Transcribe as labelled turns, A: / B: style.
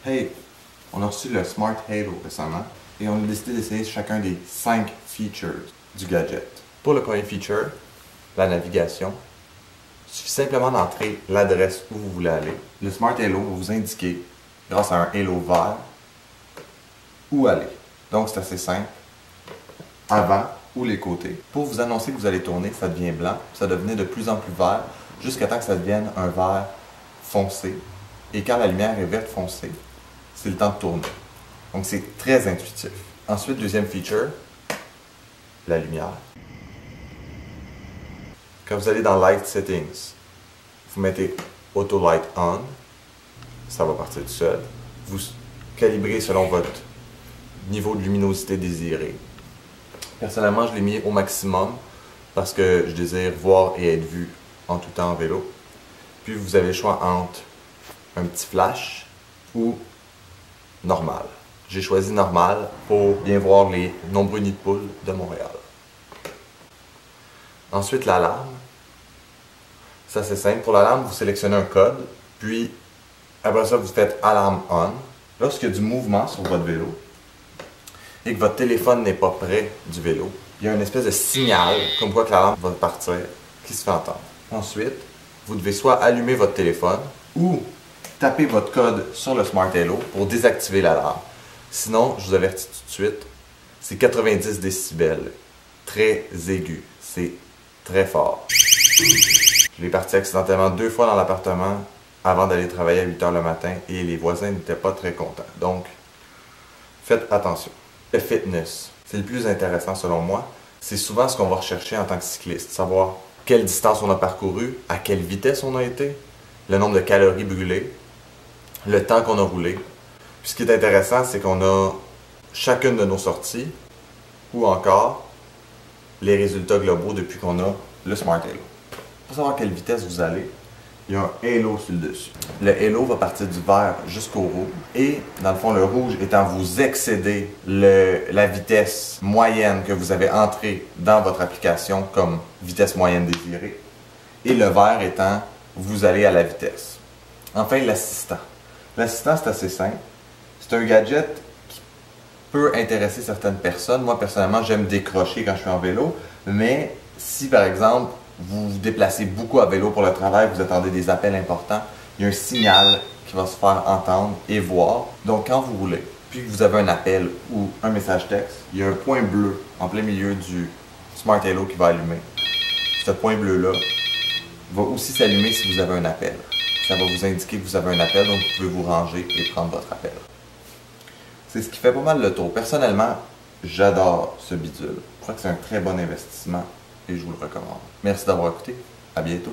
A: Hey, on a reçu le Smart Halo récemment et on a décidé d'essayer chacun des 5 features du gadget. Pour le premier feature, la navigation, il suffit simplement d'entrer l'adresse où vous voulez aller. Le Smart Halo va vous indiquer, grâce à un halo vert, où aller. Donc c'est assez simple. Avant ou les côtés. Pour vous annoncer que vous allez tourner, ça devient blanc, ça devenait de plus en plus vert, jusqu'à temps que ça devienne un vert foncé. Et quand la lumière est verte foncée, c'est le temps de tourner. Donc c'est très intuitif. Ensuite, deuxième feature, la lumière. Quand vous allez dans Light Settings, vous mettez Auto Light On, ça va partir tout seul. Vous calibrez selon votre niveau de luminosité désiré. Personnellement, je l'ai mis au maximum parce que je désire voir et être vu en tout temps en vélo. Puis vous avez le choix entre un petit flash ou normal. J'ai choisi normal pour bien voir les nombreux nids de poules de Montréal. Ensuite, l'alarme. Ça, c'est simple. Pour l'alarme, vous sélectionnez un code, puis après ça, vous faites Alarm On. Lorsqu'il y a du mouvement sur votre vélo et que votre téléphone n'est pas près du vélo, il y a une espèce de signal comme quoi que l'alarme va partir qui se fait entendre. Ensuite, vous devez soit allumer votre téléphone ou taper votre code sur le Smart Halo pour désactiver l'alarme. Sinon, je vous avertis tout de suite, c'est 90 décibels. Très aigu. C'est très fort. Je l'ai parti accidentellement 2 fois dans l'appartement avant d'aller travailler à 8 h le matin et les voisins n'étaient pas très contents. Donc, faites attention. Le fitness, c'est le plus intéressant selon moi. C'est souvent ce qu'on va rechercher en tant que cycliste. Savoir quelle distance on a parcouru, à quelle vitesse on a été, le nombre de calories brûlées, le temps qu'on a roulé. Puis ce qui est intéressant, c'est qu'on a chacune de nos sorties ou encore les résultats globaux depuis qu'on a le Smart Halo. Pour savoir à quelle vitesse vous allez, il y a un halo sur le dessus. Le halo va partir du vert jusqu'au rouge. Et dans le fond, le rouge étant vous excéder la vitesse moyenne que vous avez entrée dans votre application comme vitesse moyenne désirée. Et le vert étant vous allez à la vitesse. Enfin, l'assistant. L'assistant, c'est assez simple. C'est un gadget qui peut intéresser certaines personnes. Moi, personnellement, j'aime décrocher quand je suis en vélo. Mais si, par exemple, vous vous déplacez beaucoup à vélo pour le travail, vous attendez des appels importants, il y a un signal qui va se faire entendre et voir. Donc, quand vous roulez, puis que vous avez un appel ou un message texte, il y a un point bleu en plein milieu du Smart Halo qui va allumer. Ce point bleu-là va aussi s'allumer si vous avez un appel. Ça va vous indiquer que vous avez un appel, donc vous pouvez vous ranger et prendre votre appel. C'est ce qui fait pas mal le tour. Personnellement, j'adore ce bidule. Je crois que c'est un très bon investissement et je vous le recommande. Merci d'avoir écouté. À bientôt.